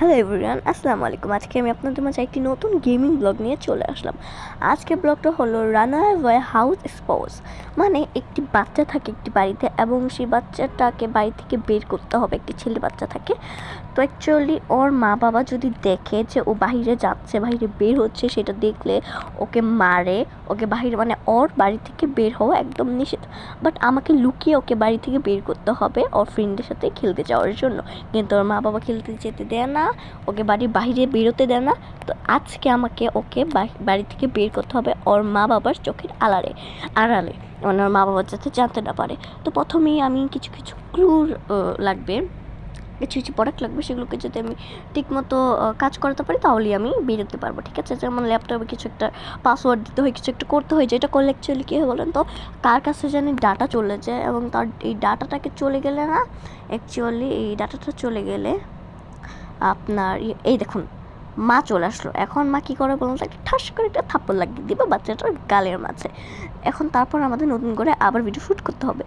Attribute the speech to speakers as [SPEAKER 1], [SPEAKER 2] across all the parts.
[SPEAKER 1] Hello everyone, আসসালামু আলাইকুম। আজকে আমি আপনাদের মাঝে একটি নতুন গেমিং ব্লগ নিয়ে চলে আসলাম। আজকের ব্লগটা হলো রানঅ্যাওয়ে হাউস স্পোর্টস। মানে একটি বাচ্চা থাকে একটি বাড়িতে এবং সেই বাচ্চাটাকে বাড়ি থেকে বের করতে হবে। একটি ছেলে বাচ্চা থাকে, তো অ্যাকচুয়ালি ওর মা বাবা যদি দেখে যে ও বাহিরে যাচ্ছে, বাহিরে বের হচ্ছে, সেটা দেখলে ওকে মারে, ওকে বাহিরে মানে ওর বাড়ি থেকে বের হওয়া একদম নিষেধ। বাট আমাকে লুকিয়ে ওকে বাড়ি থেকে বের করতে হবে ওর ফ্রেন্ডের সাথে খেলতে যাওয়ার জন্য, কিন্তু ওর মা বাবা খেলতে যেতে দেয় না, ওকে বাড়ির বাইরে বেরোতে দেয় না। তো আজকে আমাকে ওকে বাড়ি থেকে বের করতে হবে ওর মা বাবার চোখের আড়ালে, মানে ওর মা বাবার যাতে জানতে না পারে। তো প্রথমেই আমি কিছু কিছু ক্লু লাগবে, কিছু কিছু প্রোডাক্ট লাগবে, সেগুলোকে যদি আমি ঠিকমতো কাজ করাতে পারি তাহলেই আমি বেরোতে পারবো। ঠিক আছে, যেমন ল্যাপটপে কিছু একটা পাসওয়ার্ড দিতে হয়, কিছু একটা করতে হয়, যেটা করলে অ্যাকচুয়ালি কী হয় বলেন তো, কার কাছে জানি ডাটা চলে যায় এবং তার এই ডাটাটাকে চলে গেলে না, অ্যাকচুয়ালি এই ডাটাটা চলে গেলে আপনার এই দেখুন মা চলে আসলো। এখন মা কী করে বলুন তো, একটা ঠাস করে একটা থাপ্পড় লাগিয়ে দিবে বাচ্চাটার গালের মাঝে। এখন তারপর আমাদের নতুন করে আবার ভিডিও শ্যুট করতে হবে।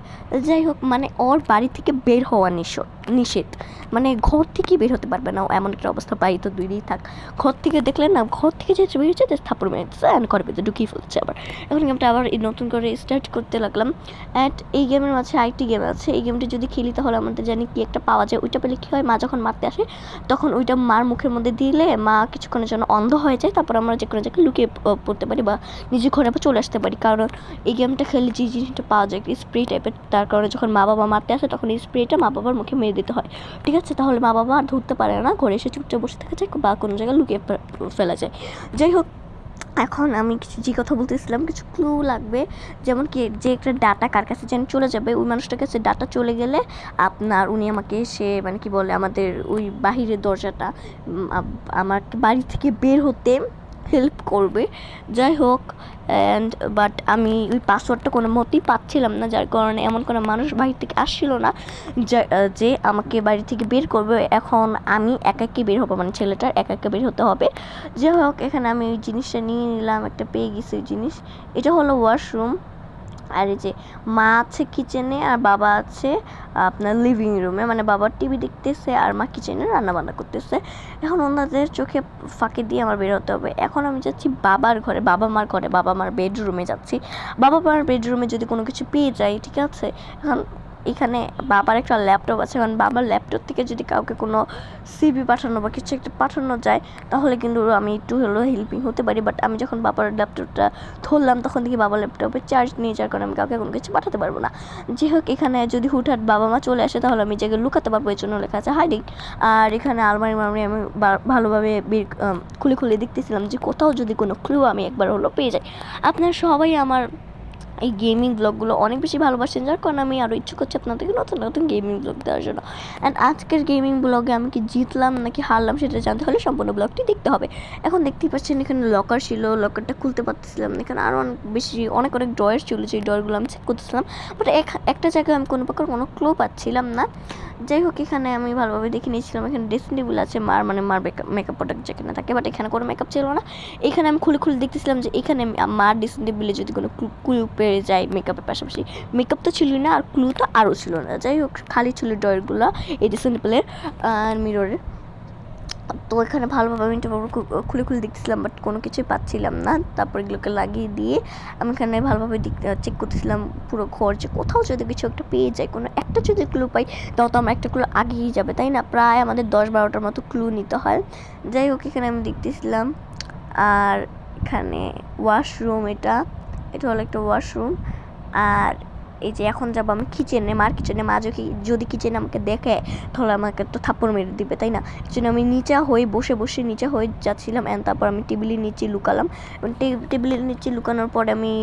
[SPEAKER 1] যাই হোক, মানে ওর বাড়ি থেকে বের হওয়া নিষেধ, মানে ঘর থেকে বের হতে পারবে না এমন একটা অবস্থা। বাড়ি তো দূরেই থাক, ঘর থেকে দেখলেন না, ঘর থেকে যে বের হচ্ছে থাপ্পড় মেরে দিচ্ছে অ্যান্ড ঘরের ভিতরে ঢুকিয়ে ফেলছে। আবার এখন গেমটা আবার নতুন করে স্টার্ট করতে লাগলাম। অ্যান্ড এই গেমের মাঝে আরেকটি গেম আছে, এই গেমটি যদি খেলি তাহলে আমাদের জানি কি একটা পাওয়া যায়। ওইটা পেলে কী হয়, মা যখন মারতে আসে তখন ওইটা মার মুখের মধ্যে দিলে মা কিছুক্ষণের জন্য অন্ধ হয়ে যায়, তারপর আমরা যে কোনো জায়গায় লুকিয়ে পড়তে পারি বা নিজের ঘরে আবার চলে আসতে পারি। কারণ এই গেমটা খেলে যে জিনিসটা পাওয়া যায় স্প্রে টাইপের, তার কারণে যখন মা বাবা মারতে আসে তখন এই স্প্রেটা মা বাবার মুখে মেরে দিতে হয়। ঠিক আছে, তাহলে মা বাবা আর ধরতে পারে না, ঘরে এসে চুপচাপ বসে থাকা যায় বা কোনো জায়গায় লুকিয়ে ফেলা যায়। যাই হোক, এখন আমি কিছু যে কথা বলতেছিলাম, কিছু ক্লু লাগবে, যেমন কি যে একটা ডাটা কার কাছে যেন চলে যাবে, ওই মানুষটার কাছে ডাটা চলে গেলে আপনার উনি আমাকে সে মানে কি বলে আমাদের ওই বাহিরের দরজাটা আমার বাড়ি থেকে বের হতে হেল্প করবে। যাই হোক, অ্যান্ড বাট আমি ওই পাসওয়ার্ডটা কোনো মতেই পাচ্ছিলাম না, যার কারণে এমন কোনো মানুষ বাড়ি থেকে আসছিল না যে আমাকে বাড়ি থেকে বের করবে। এখন আমি একাকে বের হবো, মানে ছেলেটার একাকে বের হতে হবে। যাই হোক, এখানে আমি ওই জিনিসটা নিয়ে নিলাম, একটা পেয়ে গেছি ওই জিনিস। এটা হলো ওয়াশরুম, আর এই যে মা আছে কিচেনে আর বাবা আছে আপনার লিভিং রুমে, মানে বাবার টিভি দেখতেছে আর মা কিচেনে রান্নাবান্না করতেছে। এখন ওনাদের চোখে ফাঁকি দিয়ে আমার বের হতে হবে। এখন আমি যাচ্ছি বাবার ঘরে, বাবা মার বেডরুমে যাচ্ছি। বাবা মার বেডরুমে যদি কোনো কিছু পেয়ে যাই, ঠিক আছে। এখন এখানে বাবার একটা ল্যাপটপ আছে, কারণ বাবার ল্যাপটপ থেকে যদি কাউকে কোনো সিভি পাঠানো বা কিছু একটা পাঠানো যায় তাহলে কিন্তু আমি একটু হলেও হেল্পিং হতে পারি। বাট আমি যখন বাবার ল্যাপটপটা ধরলাম তখন দেখি বাবার ল্যাপটপে চার্জ নিয়ে যাওয়ার কারণে আমি কাউকে কোনো কিছু পাঠাতে পারবো না। যাই হোক, এখানে যদি হুটহাট বাবা মা চলে আসে তাহলে আমি জায়গায় লুকাতে পারবো, এর জন্য লেখা আছে হাইডিং। আর এখানে আলমারি আমি ভালোভাবে খুলে দেখতেছিলাম যে কোথাও যদি কোনো ক্লু আমি একবার হলো পেয়ে যাই। আপনারা সবাই আমার এই গেমিং ব্লগগুলো অনেক বেশি ভালোবাসেন, যার কারণে আমি আরও ইচ্ছুক করছি আপনাদেরকে নতুন নতুন গেমিং ব্লগ দেওয়ার জন্য। অ্যান্ড আজকের গেমিং ব্লগে আমি কি জিতলাম নাকি হারলাম সেটা জানতে হলে সম্পূর্ণ ব্লগটি দেখতে হবে। এখন দেখতেই পাচ্ছেন এখানে লকার ছিল, লকারটা খুলতে পারতেছিলাম না, এখানে আরও অনেক ড্রয়ার ছিল, যে ড্রয়ারগুলো আমি চেক করতেছিলাম, বাট একটা জায়গায় আমি কোনো প্রকার কোনো ক্লু পাচ্ছিলাম না। যাই হোক, এখানে আমি ভালোভাবে দেখে নিয়েছিলাম, এখানে ড্রেসিং টেবিল আছে মার মেকআপ প্রোডাক্ট যেখানে থাকে, বাট এখানে কোনো মেকআপ ছিল না। এখানে আমি খুলে দেখতেছিলাম যে এখানে মার ড্রেসিং টেবিলে যদি কোনো ক্লু পেয়ে যায় মেকআপের পাশাপাশি। মেকআপ তো ছিলই না আর ক্লু তো আরও ছিল না। যাই হোক, খালি ছিল ড্রয়ারগুলো এই ড্রেসিং টেবিলের আর মিররের। তো এখানে ভালোভাবে আমি খুলে দেখতেছিলাম, বাট কোনো কিছুই পাচ্ছিলাম না। তারপর এগুলোকে লাগিয়ে দিয়ে আমি এখানে ভালোভাবে চেক করতেছিলাম পুরো ঘর, যে কোথাও যদি কিছু একটা পেয়ে যায়, কোনো একটা যদি ক্লু পাই তাও তো আমার একটা ক্লু আগেই যাবে, তাই না? প্রায় আমাদের 10-12টার মতো ক্লু নিতে হয়। যাই হোক, এখানে আমি দেখতেছিলাম। আর এখানে ওয়াশরুম, এটা হলো একটা ওয়াশরুম। আর এই যে এখন যাবো আমি কিচেনে, মার কিচেনে। মা যদি কিচেনে আমাকে দেখে তাহলে আমাকে তো থাপ্পড় মেরে দিবে, তাই না? এই জন্য আমি বসে নিচে হয়ে যাচ্ছিলাম, অ্যান্ড তারপর আমি টেবিলের নিচে লুকালাম। এবং টেবিলের নিচে লুকানোর পরে আমি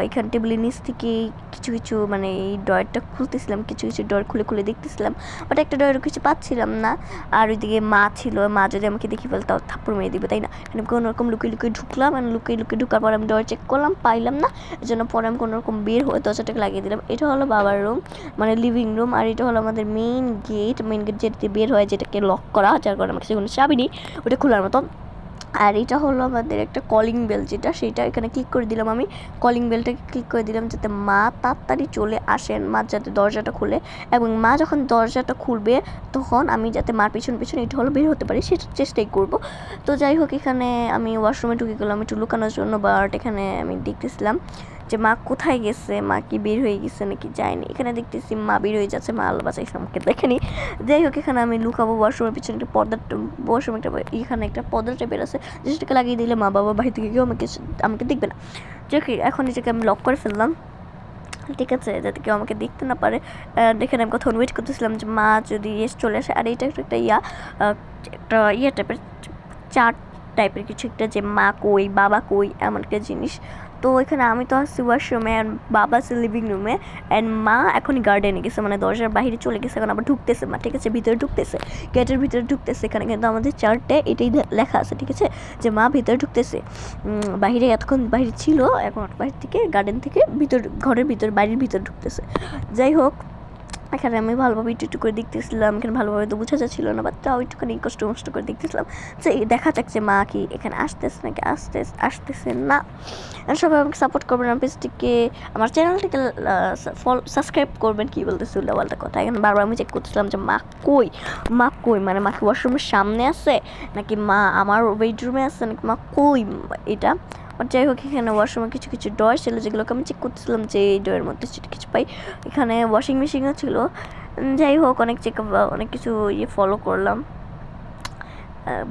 [SPEAKER 1] এখানে টেবিলের নিচ থেকে কিছু মানে এই ড্রয়ারটা খুলতেছিলাম, কিছু ড্রয়ার খুলে দেখতেছিলাম, বাট একটা ড্রয়ারও কিছু পাচ্ছিলাম না। আর ওইদিকে মা ছিল, মা যদি আমাকে দেখে ফেলে তাও থাপ্পড় মেরে দিবে, তাই না? আমি কোনো রকম লুকিয়ে ঢুকলাম, লুকিয়ে ঢুকার পর আমি ড্রয়ার চেক করলাম, পাইলাম না। এর জন্য পরে আমি কোনো রকম বের হয়ে দরজাটাকে লাগিয়ে দিলাম। এটা হলো বাবার রুম, মানে লিভিং রুম। আর এটা হলো আমাদের মেইন গেট যেটাতে বের হয়, যেটাকে লক করা, যার কারণে আমার কাছে কোনো চাবি নেই ওটা খোলার মতো। আর এটা হলো আমাদের একটা কলিং বেল, যেটা সেটা এখানে ক্লিক করে দিলাম। আমি কলিং বেলটাকে ক্লিক করে দিলাম যাতে মা তাড়াতাড়ি চলে আসেন, মা যাতে দরজাটা খুলে, এবং মা যখন দরজাটা খুলবে তখন আমি যাতে মার পিছন পিছনে একটু হলো বের হতে পারি সেটা চেষ্টাই করব। তো যাই হোক, এখানে আমি ওয়াশরুমে ঢুকে গেলাম একটু লুকানোর জন্য, বাট এখানে আমি দেখতেছিলাম যে মা কোথায় গেছে, মা কি বের হয়ে গেছে নাকি যায়নি। এখানে দেখতেছি মা বের হয়ে যাচ্ছে, মা আল্লাহ বাঁচাইছে আমাকে দেখেনি। যাই হোক, এখানে আমি লুকাবো ওয়াশরুমের পিছনে একটা পর্দা, ওয়াশরুমে একটা এখানে একটা পর্দা টাইপের আছে, যেটাকে লাগিয়ে দিলে মা বাবা বাড়ি থেকে কেউ আমাকে দেখবে না। যাই হোক, এখন এটাকে আমি লক করে ফেললাম, ঠিক আছে, যাতে কেউ আমাকে দেখতে না পারে। দেখেন আমি কতক্ষণ ওয়েট করতেছিলাম যে মা যদি চলে আসে। আর এইটা একটা একটা টাইপের চার্ট টাইপের কিছু একটা, যে মা কই বাবা কই এমন একটা জিনিস। তো এখানে আমি তো আসছি ওয়াশরুমে, অ্যান্ড বাবা আছে লিভিং রুমে, অ্যান্ড মা এখন গার্ডেনে গেছে, মানে দরজার বাইরে চলে গেছে, এখন আবার ঢুকতেছে মা, ঠিক আছে, ভিতরে ঢুকতেছে, গেটের ভিতরে ঢুকতেছে। এখানে কিন্তু আমাদের চার্টে এটাই লেখা আছে, ঠিক আছে, যে মা ভিতরে ঢুকতেছে। বাহিরে এতক্ষণ বাইরে ছিল, এখন বাইরে থেকে গার্ডেন থেকে ভিতর, ঘরের ভিতর, বাড়ির ভিতর ঢুকতেছে। যাই হোক, এখানে আমি ভালোভাবে একটু করে দেখতেছিলাম, এখানে ভালোভাবে তো বোঝা যাচ্ছিল না, বাট তাও একটুখানি কষ্ট করে দেখতেছিলাম যে দেখা যাক যে মা কি এখানে আসতেছে নাকি আসতেছে না। সবাই আমাকে সাপোর্ট করবেন, আমার পেজটিকে, আমার চ্যানেলটিকে সাবস্ক্রাইব করবেন। কী বলতেছি উল্টাপাল্টা কথা। এখানে বারবার আমি চেক করতেছিলাম যে মা কই, মানে মা কি ওয়াশরুমের সামনে আছে, নাকি মা আমার বেডরুমে আছে, নাকি মা কই এটা। যাই হোক, এখানে ওয়াশরুমে কিছু কিছু ড্রয়ার ছিল যেগুলোকে আমি চেক করতেছিলাম যে এই ড্রয়ের মধ্যে কিছু পাই। এখানে ওয়াশিং মেশিনও ছিল। যাই হোক, অনেক কিছু ফলো করলাম,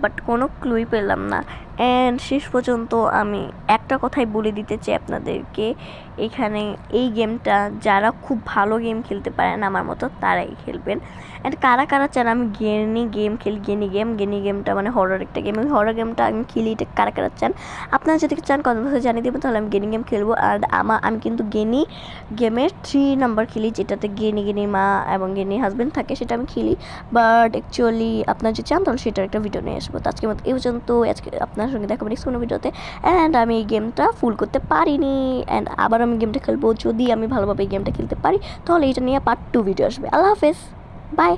[SPEAKER 1] বাট কোনো ক্লুই পেলাম না। অ্যান্ড শেষ পর্যন্ত আমি একটা কথাই বলে দিতে চাই আপনাদেরকে, এখানে এই গেমটা যারা খুব ভালো গেম খেলতে পারেন আমার মতো তারাই খেলবেন। অ্যান্ড কারা চান আমি গেম খেলি, গেনি গেমটা মানে হরর একটা গেম, হরর গেমটা আমি খেলি, এটা কারা চান। আপনারা যদি চান কমেন্ট বক্সে জানিয়ে দেবেন, তাহলে আমি গেনি গেম খেলবো। আর আমি কিন্তু গেনি গেমের 3 নাম্বার খেলি, যেটাতে গেনি মা এবং গেনি হাজব্যান্ড থাকে, সেটা আমি খেলি। বাট অ্যাকচুয়ালি আপনারা যদি চান তাহলে সেটার একটা ভিডিও নিয়ে আসবো। তো আজকের মতো এই পর্যন্ত, আজকে আপনার সঙ্গে দেখাবো নেক্সট কোনো ভিডিওতে। অ্যান্ড আমি এই গেমটা ফুল করতে পারিনি, অ্যান্ড আবার আমি গেমটা খেলবো, যদি আমি ভালোভাবে এই গেমটা খেলতে পারি তাহলে এটা নিয়ে পার্ট 2 ভিডিও আসবে। আল্লাহ হাফেজ, বাই।